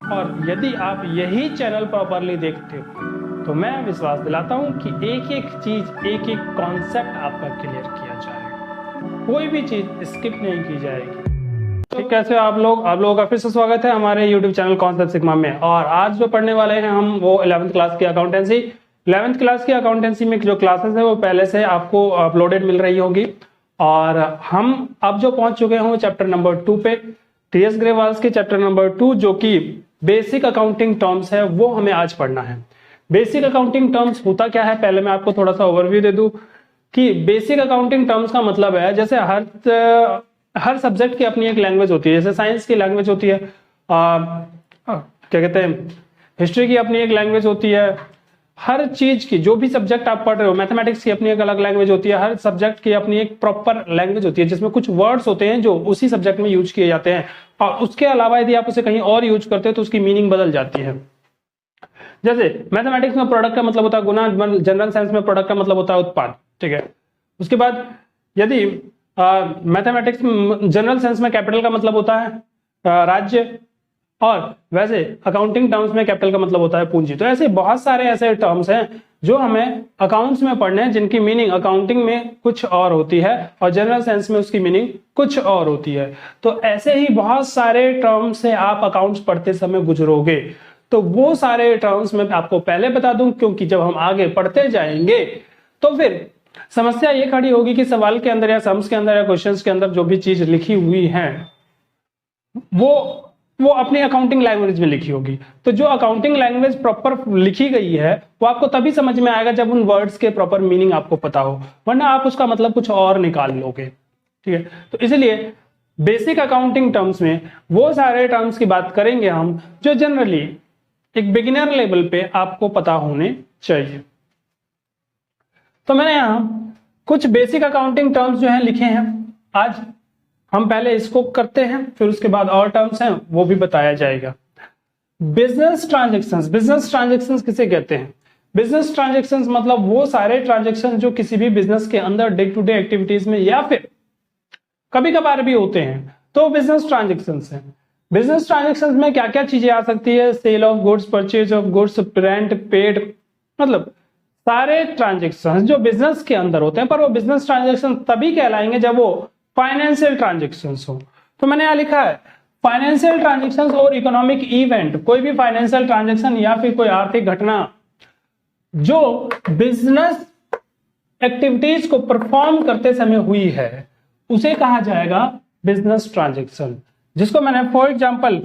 और यदि आप यही चैनल प्रॉपरली देखते हो तो मैं विश्वास दिलाता हूं कि एक एक चीज, एक एक कॉन्सेप्ट आपका क्लियर किया जाएगा, कोई भी चीज स्किप नहीं की जाएगी। ठीक, कैसे हो आप लोग? आप लोगों का फिर से स्वागत है हमारे YouTube चैनल कॉन्सेप्ट सिग्मा में। और आज जो पढ़ने वाले हैं हम वो 11th क्लास की अकाउंटेंसी। 11th क्लास की अकाउंटेंसी में जो क्लासेस है वो पहले से आपको अपलोडेड मिल रही होगी और हम अब जो पहुंच चुके हैं वो चैप्टर नंबर 2 पे, टीएस ग्रेवाल्स के चैप्टर नंबर 2 जो कि बेसिक अकाउंटिंग टर्म्स है वो हमें आज पढ़ना है। बेसिक अकाउंटिंग टर्म्स होता क्या है, पहले मैं आपको थोड़ा सा ओवरव्यू दे दूं कि बेसिक अकाउंटिंग टर्म्स का मतलब है जैसे हर सब्जेक्ट की अपनी एक लैंग्वेज होती है। जैसे साइंस की लैंग्वेज होती है, क्या कहते हैं, हिस्ट्री की अपनी एक लैंग्वेज होती है। हर चीज की जो भी सब्जेक्ट आप पढ़ रहे हो, मैथमेटिक्स की अपनी एक अलग लैंग्वेज होती है। हर सब्जेक्ट की अपनी एक प्रॉपर लैंग्वेज होती है जिसमें कुछ वर्ड्स होते हैं जो उसी सब्जेक्ट में यूज किए जाते हैं और उसके अलावा यदि आप उसे कहीं और यूज करते हो तो उसकी मीनिंग बदल जाती है। जैसे मैथमेटिक्स में प्रोडक्ट का मतलब होता है गुना, जनरल साइंस में प्रोडक्ट का मतलब होता है उत्पाद। ठीक है, उसके बाद यदि मैथमेटिक्स जनरल साइंस में कैपिटल का मतलब होता है राज्य, और वैसे अकाउंटिंग टर्म्स में कैपिटल का मतलब होता है पूंजी। तो ऐसे बहुत सारे ऐसे टर्म्स हैं जो हमें अकाउंट्स में पढ़ने हैं जिनकी मीनिंग अकाउंटिंग में कुछ और होती है और जनरल साइंस में उसकी मीनिंग कुछ और होती है। तो ऐसे ही बहुत सारे टर्म्स से आप अकाउंट्स पढ़ते समय गुजरोगे। तो वो सारे टर्म्स मैं आपको पहले बता दूं क्योंकि जब हम आगे पढ़ते जाएंगे तो फिर समस्या ये खड़ी होगी कि सवाल के अंदर या सम्स के अंदर या क्वेश्चंस के अंदर जो भी चीज लिखी हुई है वो अपनी अकाउंटिंग लैंग्वेज में लिखी होगी। तो जो अकाउंटिंग लैंग्वेज प्रॉपर लिखी गई है वो आपको तभी समझ में आएगा जब उन वर्ड्स के प्रॉपर मीनिंग आपको पता हो, वरना आप उसका मतलब कुछ और निकाल लोगे। ठीक है, तो इसलिए बेसिक अकाउंटिंग टर्म्स में वो सारे टर्म्स की बात करेंगे हम जो जनरली एक बिगिनर लेवल पे आपको पता होने चाहिए। तो मैंने यहां कुछ बेसिक अकाउंटिंग टर्म्स जो हैं लिखे हैं। आज हम पहले इसको करते हैं, फिर उसके बाद और टर्म्स हैं वो भी बताया जाएगा। बिजनेस ट्रांजैक्शंस, बिजनेस ट्रांजैक्शंस किसे कहते हैं? बिजनेस ट्रांजैक्शंस मतलब वो सारे ट्रांजैक्शन जो किसी भी बिजनेस के अंदर डे टू डे एक्टिविटीज में या फिर कभी कभार भी होते हैं, तो बिजनेस ट्रांजैक्शंस हैं। बिजनेस ट्रांजैक्शंस में क्या क्या चीजें आ सकती है? Sale of goods, purchase of goods, rent paid, मतलब सारे ट्रांजैक्शंस जो बिजनेस के अंदर होते हैं। पर वो बिजनेस ट्रांजैक्शन तभी कहलाएंगे जब वो फाइनेंशियल ट्रांजैक्शंस हो। तो मैंने यहां लिखा है फाइनेंशियल ट्रांजैक्शंस और इकोनॉमिक इवेंट, कोई भी फाइनेंशियल ट्रांजैक्शन या फिर कोई आर्थिक घटना जो बिजनेस एक्टिविटीज को परफॉर्म करते समय हुई है उसे कहा जाएगा बिजनेस ट्रांजैक्शन। जिसको मैंने फॉर एग्जांपल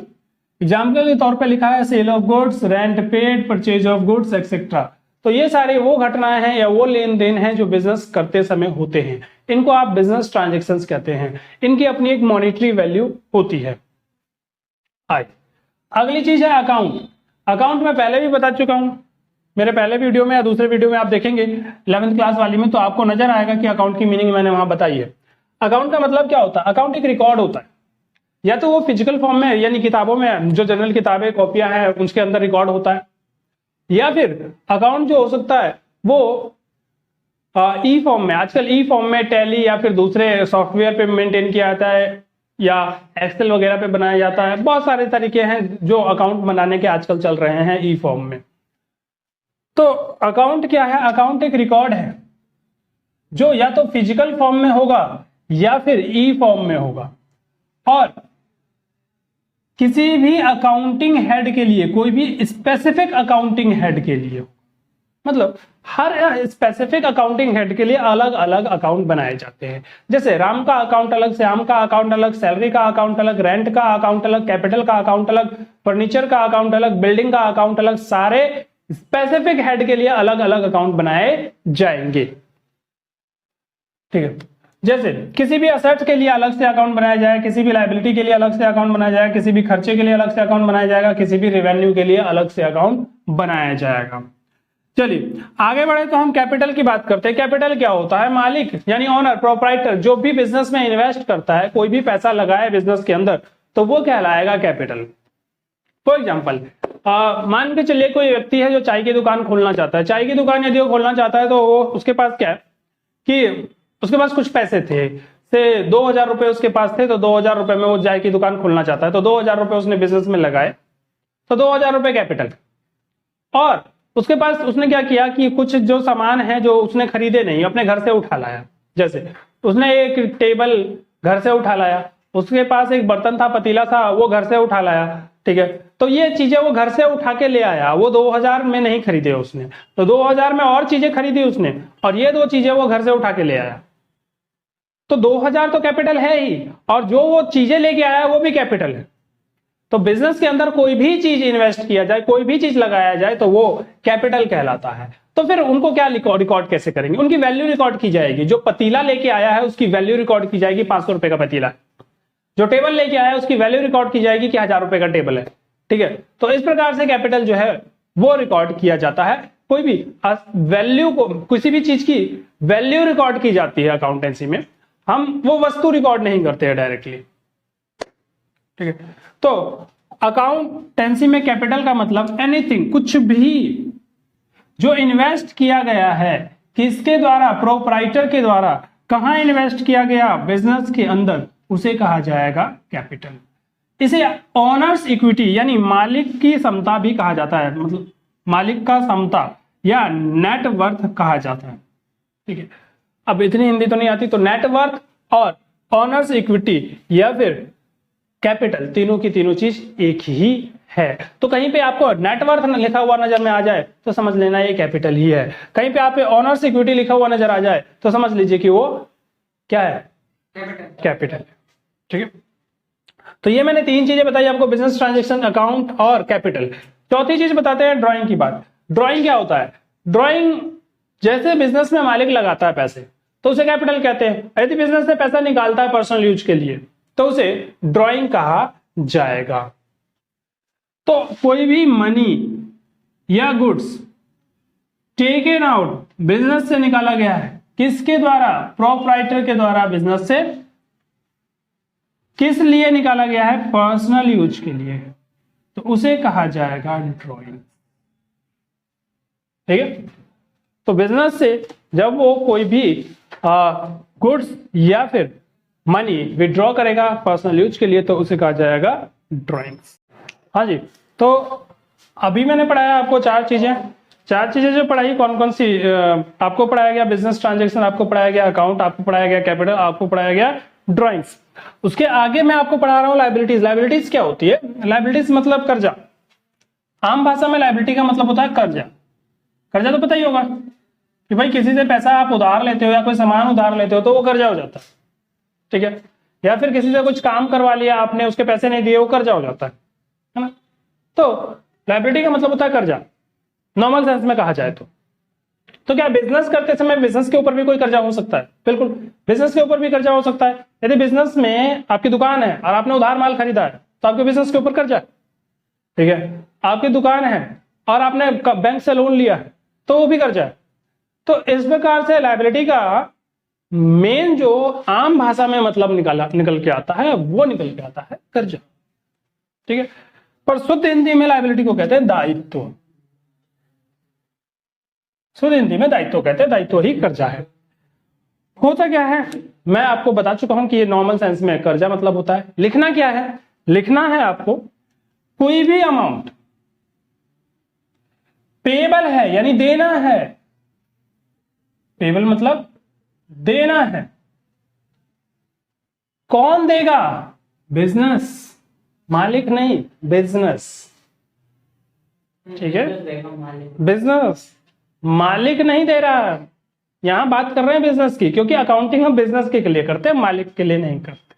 के तौर पे लिखा है sale of goods, rent paid, purchase of goods etcetera. तो ये सारे वो घटनाएं हैं या वो लेन देन हैं जो बिजनेस करते समय होते हैं, इनको आप बिजनेस ट्रांजैक्शंस कहते हैं। इनकी अपनी एक मॉनेटरी वैल्यू होती है। अगली चीज है अकाउंट। अकाउंट में पहले भी बता चुका हूं, मेरे पहले वीडियो में या दूसरे वीडियो में आप देखेंगे 11th क्लास वाली में, तो आपको नजर आएगा कि अकाउंट की मीनिंग मैंने वहां बताई है। अकाउंट का मतलब क्या होता है? अकाउंट एक रिकॉर्ड होता है, या तो वो फिजिकल फॉर्म में यानी किताबों में, जो जनरल किताबें कॉपियां हैं उसके अंदर रिकॉर्ड होता है, या फिर अकाउंट जो हो सकता है वो ई फॉर्म में, आजकल ई फॉर्म में टैली या फिर दूसरे सॉफ्टवेयर पे मेंटेन किया जाता है या एक्सेल वगैरह पे बनाया जाता है। बहुत सारे तरीके हैं जो अकाउंट बनाने के आजकल चल रहे हैं ई फॉर्म में। तो अकाउंट क्या है? अकाउंट एक रिकॉर्ड है जो या तो फिजिकल फॉर्म में होगा या फिर ई फॉर्म में होगा, और किसी भी अकाउंटिंग हेड के लिए, कोई भी स्पेसिफिक अकाउंटिंग हेड के लिए, मतलब हर स्पेसिफिक अकाउंटिंग हेड के लिए अलग अलग अकाउंट बनाए जाते हैं। जैसे राम का अकाउंट अलग, श्याम का अकाउंट अलग, सैलरी का अकाउंट अलग, रेंट का अकाउंट अलग, कैपिटल का अकाउंट अलग, फर्नीचर का अकाउंट अलग, बिल्डिंग का अकाउंट अलग, सारे स्पेसिफिक हेड के लिए अलग अलग अकाउंट बनाए जाएंगे। ठीक है, जैसे किसी भी असेट के लिए अलग से अकाउंट बनाया जाए, किसी भी लायबिलिटी के लिए अलग से अकाउंट बनाया जाएगा, किसी भी खर्चे के लिए अलग से अकाउंट बनाया जाएगा, किसी भी रेवेन्यू के लिए अलग से अकाउंट बनाया जाएगा। चलिए आगे बढ़े तो हम कैपिटल की बात करते हैं। कैपिटल क्या होता है? मालिक यानी ओनर, प्रोप्राइटर, जो भी बिजनेस में इन्वेस्ट करता है, कोई भी पैसा लगाए बिजनेस के अंदर तो वो कहलाएगा कैपिटल। फॉर एग्जाम्पल मान के चलिए कोई व्यक्ति है जो चाय की दुकान खोलना चाहता है। चाय की दुकान यदि वो खोलना चाहता है तो वो उसके पास क्या है कि उसके पास कुछ पैसे थे, से 2000 रुपए उसके पास थे, तो 2000 रुपए में वो चाय की दुकान खोलना चाहता है, तो 2000 रुपए उसने बिजनेस में लगाए। तो 2000 रुपए कैपिटल। और उसके पास उसने क्या किया कि कुछ जो सामान है जो उसने खरीदे नहीं, अपने घर से उठा लाया। जैसे उसने एक टेबल घर से उठा लाया, उसके पास एक बर्तन था, पतीला था, वो घर से उठा लाया, ठीक है। तो ये चीजें वो घर से उठा के ले आया, वो 2000 में नहीं खरीदे उसने, तो 2000 में और चीजें खरीदी उसने, और ये दो चीजें वो घर से उठा के ले आया। तो 2000 तो कैपिटल है ही, और जो वो चीजें लेके आया वो भी कैपिटल है। तो बिजनेस के अंदर कोई भी चीज इन्वेस्ट किया जाए, कोई भी चीज लगाया जाए, तो वो कैपिटल कहलाता है। तो फिर उनको क्या रिकॉर्ड कैसे करेंगे? उनकी वैल्यू रिकॉर्ड की जाएगी। जो पतीला लेके आया है उसकी वैल्यू रिकॉर्ड की जाएगी, 500 रुपए का पतीला। जो टेबल लेके आया है उसकी वैल्यू रिकॉर्ड की जाएगी कि 1000 रुपए का टेबल है, ठीक है। तो इस प्रकार से कैपिटल जो है वो रिकॉर्ड किया जाता है। कोई भी वैल्यू को, किसी भी चीज की वैल्यू रिकॉर्ड की जाती है अकाउंटेंसी में, हम वो वस्तु रिकॉर्ड नहीं करते हैं डायरेक्टली, ठीक है। तो अकाउंटेंसी में कैपिटल का मतलब एनीथिंग, कुछ भी जो इन्वेस्ट किया गया है, किसके द्वारा? प्रोप्राइटर के द्वारा। कहां इन्वेस्ट किया गया? बिजनेस के अंदर, उसे कहा जाएगा कैपिटल। इसे ओनर्स इक्विटी यानी मालिक की समता भी कहा जाता है, मतलब मालिक का समता या नेट वर्थ कहा जाता है, ठीक है। अब इतनी हिंदी तो नहीं आती, तो नेट वर्थ और ओनर्स इक्विटी या फिर कैपिटल, तीनों की तीनों चीज एक ही है। तो कहीं पे आपको नेटवर्थ लिखा हुआ नजर में आ जाए तो समझ लेना ये कैपिटल ही है। कहीं पे आप पे ऑनर्स इक्विटी लिखा हुआ नजर आ जाए तो समझ लीजिए कि वो क्या है? कैपिटल, ठीक है। तो ये मैंने तीन चीजें बताई आपको, बिजनेस ट्रांजेक्शन, अकाउंट और कैपिटल। चौथी चीज बताते हैं ड्राइंग की बात। ड्राइंग क्या होता है? ड्राइंग, जैसे बिजनेस में मालिक लगाता है पैसे तो उसे कैपिटल कहते हैं। यदि बिजनेस से पैसा निकालता है पर्सनल यूज के लिए तो उसे ड्राइंग कहा जाएगा। तो कोई भी मनी या गुड्स टेकन आउट, बिजनेस से निकाला गया है, किसके द्वारा? प्रोप्राइटर के द्वारा। बिजनेस से किस लिए निकाला गया है? पर्सनल यूज के लिए, तो उसे कहा जाएगा ड्राइंग, ठीक है। तो बिजनेस से जब वो कोई भी गुड्स या फिर मनी विड्रॉ करेगा पर्सनल यूज के लिए तो उसे कहा जाएगा ड्राइंग्स। हाँ जी, तो अभी मैंने पढ़ाया आपको चार चीजें जो पढ़ाई कौन कौन सी? आपको पढ़ाया गया बिजनेस ट्रांजैक्शन, आपको पढ़ाया गया अकाउंट, आपको पढ़ाया गया कैपिटल, आपको पढ़ाया गया ड्राइंग्स। उसके आगे मैं आपको पढ़ा रहा हूँ लायबिलिटीज। लायबिलिटीज क्या होती है? लायबिलिटीज मतलब कर्जा। आम भाषा में लायबिलिटी का मतलब होता है कर्जा। कर्जा तो पता ही होगा कि भाई किसी से पैसा आप उधार लेते हो या कोई सामान उधार लेते हो तो वो कर्जा हो जाता है, ठीक है। या फिर किसी से कुछ काम करवा लिया आपने, उसके पैसे नहीं दिए, वो कर्जा हो जाता है ना। तो लायबिलिटी का मतलब होता है कर्जा, नॉर्मल सेंस में कहा जाए तो क्या बिजनेस करते समय बिजनेस के ऊपर भी कोई कर्जा हो सकता है? बिल्कुल, बिजनेस के ऊपर भी कर्जा हो सकता है। यदि बिजनेस में आपकी दुकान है और आपने उधार माल खरीदा है तो आपके बिजनेस के ऊपर कर्जा है, ठीक है। आपकी दुकान है और आपने बैंक से लोन लिया है तो वो भी कर्जा है। तो इस प्रकार से लायबिलिटी का मेन जो आम भाषा में मतलब निकल के आता है वो निकल के आता है कर्जा, ठीक है। पर शुद्ध हिंदी में लायबिलिटी को कहते हैं दायित्व। शुद्ध हिंदी में दायित्व कहते हैं, दायित्व ही कर्जा है। होता क्या है मैं आपको बता चुका हूं कि ये नॉर्मल सेंस में कर्जा मतलब होता है। लिखना क्या है? लिखना है आपको कोई भी अमाउंट पेबल है यानी देना है। पेबल मतलब देना है। कौन देगा? बिजनेस, मालिक नहीं, बिजनेस, ठीक है। बिजनेस, मालिक नहीं दे रहा। यहां बात कर रहे हैं बिजनेस की, क्योंकि अकाउंटिंग हम बिजनेस के लिए करते हैं, मालिक के लिए नहीं करते।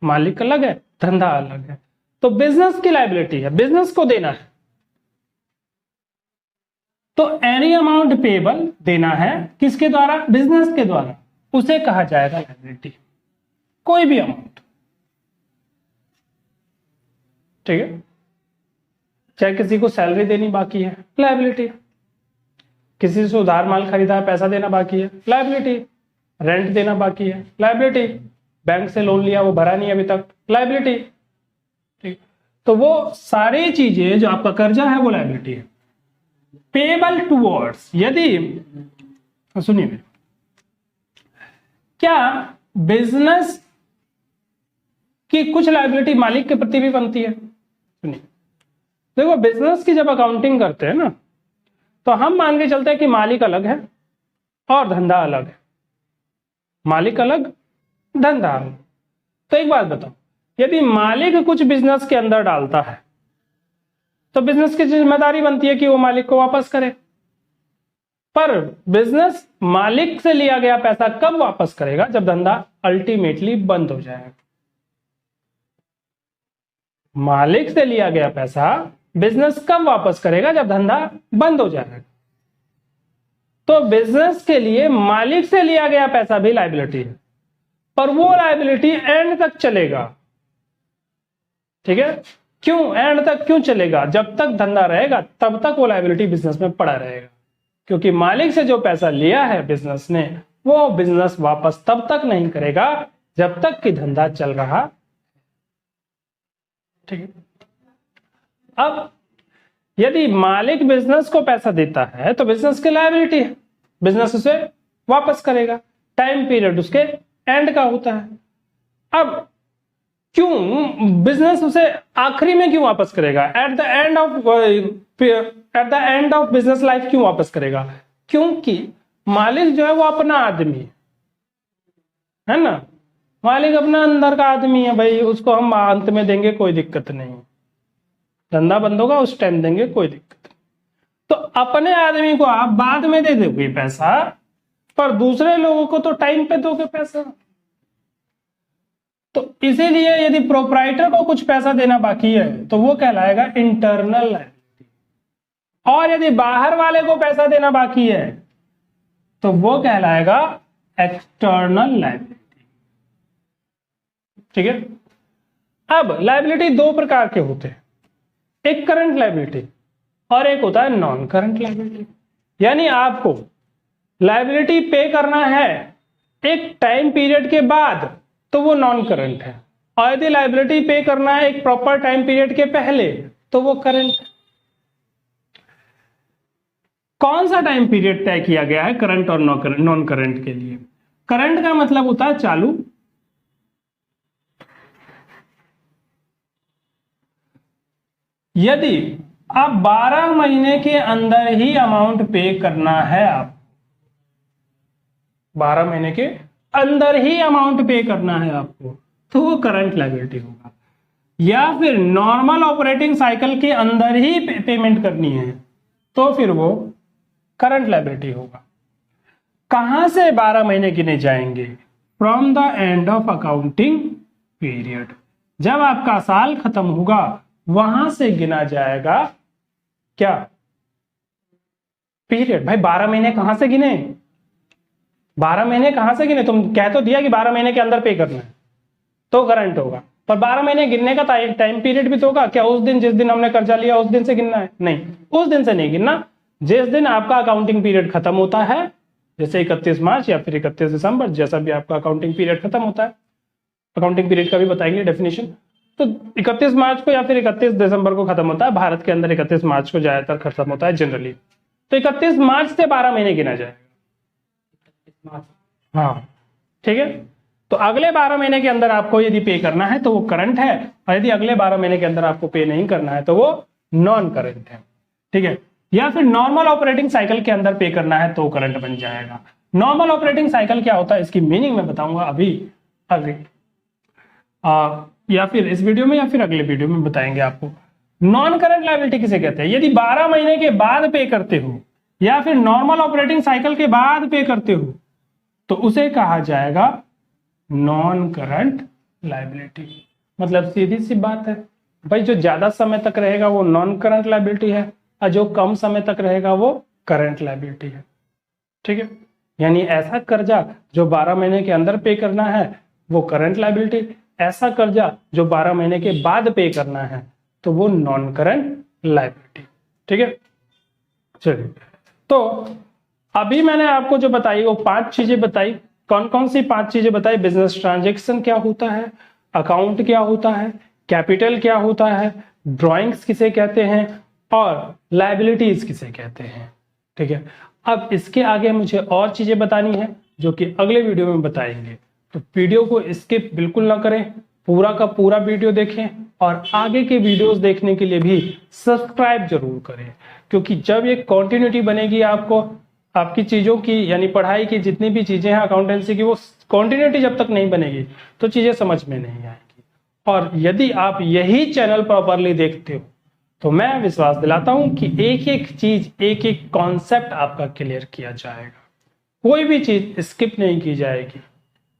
मालिक अलग है, धंधा अलग है। तो बिजनेस की लायबिलिटी है, बिजनेस को देना है। तो एनी अमाउंट पेबल देना है किसके द्वारा? बिजनेस के द्वारा, उसे कहा जाएगा लायबिलिटी। कोई भी अमाउंट, ठीक है। चाहे किसी को सैलरी देनी बाकी है, लायबिलिटी। किसी से उधार माल खरीदा है, पैसा देना बाकी है, लायबिलिटी। रेंट देना बाकी है, लायबिलिटी। बैंक से लोन लिया, वो भरा नहीं अभी तक, लायबिलिटी, ठीक। तो वो सारी चीजें जो आपका कर्जा है वो लायबिलिटी है। पेबल टुवर्ड्स, यदि सुनिए, क्या बिजनेस की कुछ लायबिलिटी मालिक के प्रति भी बनती है? सुनिए, देखो बिजनेस की जब अकाउंटिंग करते हैं ना, तो हम मान के चलते हैं कि मालिक अलग है और धंधा अलग है। मालिक अलग, धंधा अलग। तो एक बात बताओ, यदि मालिक कुछ बिजनेस के अंदर डालता है तो बिजनेस की जिम्मेदारी बनती है कि वो मालिक को वापस करे। पर बिजनेस मालिक से लिया गया पैसा कब वापस करेगा? जब धंधा अल्टीमेटली बंद हो जाएगा। मालिक से लिया गया पैसा बिजनेस कब वापस करेगा? जब धंधा बंद हो जाएगा। तो बिजनेस के लिए मालिक से लिया गया पैसा भी लायबिलिटी है, पर वो लायबिलिटी एंड तक चलेगा। ठीक है, क्यों एंड तक क्यों चलेगा? जब तक धंधा रहेगा तब तक वो लायबिलिटी बिजनेस में पड़ा रहेगा, क्योंकि मालिक से जो पैसा लिया है बिजनेस ने, वो बिजनेस वापस तब तक नहीं करेगा जब तक कि धंधा चल रहा। ठीक है, अब यदि मालिक बिजनेस को पैसा देता है तो बिजनेस की लायबिलिटी है, बिजनेस उसे वापस करेगा। टाइम पीरियड उसके एंड का होता है। अब क्यों बिजनेस उसे आखिरी में क्यों वापस करेगा? At the end of business life क्यों वापस करेगा? क्योंकि मालिक जो है वो अपना आदमी है ना, मालिक अपना अंदर का आदमी है भाई, उसको हम अंत में देंगे कोई दिक्कत नहीं, धंधा बंद होगा उस टाइम देंगे कोई दिक्कत नहीं। तो अपने आदमी को आप बाद में दे दोगे पैसा, पर दूसरे लोगों को तो टाइम पे दोगे पैसा। तो इसीलिए यदि प्रोप्राइटर को कुछ पैसा देना बाकी है तो वो कहलाएगा इंटरनल लायबिलिटी, और यदि बाहर वाले को पैसा देना बाकी है तो वो कहलाएगा एक्सटर्नल लायबिलिटी। ठीक है, अब लायबिलिटी दो प्रकार के होते हैं, एक करंट लायबिलिटी और एक होता है नॉन करंट लायबिलिटी। यानी आपको लायबिलिटी पे करना है एक टाइम पीरियड के बाद तो वो नॉन करंट है, और यदि लायबिलिटी पे करना है एक प्रॉपर टाइम पीरियड के पहले तो वो करंट है। कौन सा टाइम पीरियड तय किया गया है करंट और नॉन करंट के लिए? करंट का मतलब होता है चालू, यदि आप 12 महीने के अंदर ही अमाउंट पे करना है, आप 12 महीने के अंदर ही अमाउंट पे करना है आपको, तो वो करंट लायबिलिटी होगा। या फिर नॉर्मल ऑपरेटिंग साइकिल के अंदर ही पेमेंट करनी है तो फिर वो करंट लायबिलिटी होगा। कहां से 12 महीने गिने जाएंगे? From the end of accounting period, जब आपका साल खत्म होगा वहां से गिना जाएगा क्या? पीरियड। भाई 12 महीने कहां से गिने? 12 महीने कहां से गिने? तुम कह तो दिया कि 12 महीने के अंदर पे करना है तो करंट होगा, पर 12 महीने गिनने का टाइम पीरियड भी तो होगा क्या? उस दिन जिस दिन हमने कर्जा लिया उस दिन से गिनना है? नहीं, उस दिन से नहीं गिनना। जिस दिन आपका अकाउंटिंग पीरियड खत्म होता है, जैसे 31 मार्च या फिर 31 दिसंबर, जैसा भी आपका अकाउंटिंग पीरियड खत्म होता है, अकाउंटिंग पीरियड का भी बताएंगे डेफिनेशन। तो 31 मार्च को या फिर 31 दिसंबर को खत्म होता है, भारत के अंदर 31 मार्च को ज्यादातर खत्म होता है जनरली। तो 31 मार्च से 12 महीने गिना जाएगा। हाँ ठीक है, तो अगले 12 महीने के अंदर आपको यदि पे करना है तो वो करंट है, और यदि अगले 12 महीने के अंदर आपको पे नहीं करना है तो वो नॉन करंट है। ठीक है, या फिर नॉर्मल ऑपरेटिंग साइकिल के अंदर पे करना है तो करंट बन जाएगा। नॉर्मल ऑपरेटिंग साइकिल क्या होता है इसकी मीनिंग मैं बताऊंगा अभी आगे, या फिर इस वीडियो में या फिर अगले वीडियो में बताएंगे आपको। नॉन करंट लायबिलिटी किसे कहते हैं? यदि 12 महीने के बाद पे करते हो या फिर नॉर्मल ऑपरेटिंग साइकिल के बाद पे करते हो तो उसे कहा जाएगा नॉन करंट लायबिलिटी। मतलब सीधी सी बात है भाई, जो ज्यादा समय तक रहेगा वो नॉन करंट लायबिलिटी है, और जो कम समय तक रहेगा वो करंट लायबिलिटी है। ठीक है, यानी ऐसा कर्जा जो 12 महीने के अंदर पे करना है वो करंट लायबिलिटी, ऐसा कर्जा जो 12 महीने के बाद पे करना है तो वो नॉन करंट लायबिलिटी। ठीक है, चलिए, तो अभी मैंने आपको जो बताई वो 5 चीजें बताई। कौन कौन सी 5 चीजें बताई? बिजनेस ट्रांजैक्शन क्या होता है, अकाउंट क्या होता है, कैपिटल क्या होता है, ड्राइंग्स किसे कहते हैं, और लायबिलिटीज किसे कहते हैं। ठीक है, अब इसके आगे मुझे और चीजें बतानी है जो कि अगले वीडियो में बताएंगे, तो वीडियो को स्किप बिल्कुल ना करें, पूरा का पूरा वीडियो देखें और आगे के वीडियोस देखने के लिए भी सब्सक्राइब जरूर करें, क्योंकि जब ये कंटिन्यूटी बनेगी आपको आपकी चीज़ों की यानी पढ़ाई की जितनी भी चीज़ें हैं अकाउंटेंसी की, वो कंटिन्यूटी जब तक नहीं बनेगी तो चीज़ें समझ में नहीं आएगी। और यदि आप यही चैनल प्रॉपरली देखते हो तो मैं विश्वास दिलाता हूं कि एक एक चीज एक एक कॉन्सेप्ट आपका क्लियर किया जाएगा, कोई भी चीज स्किप नहीं की जाएगी।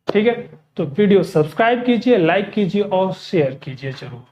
ठीक है, तो वीडियो सब्सक्राइब कीजिए, लाइक कीजिए और शेयर कीजिए जरूर।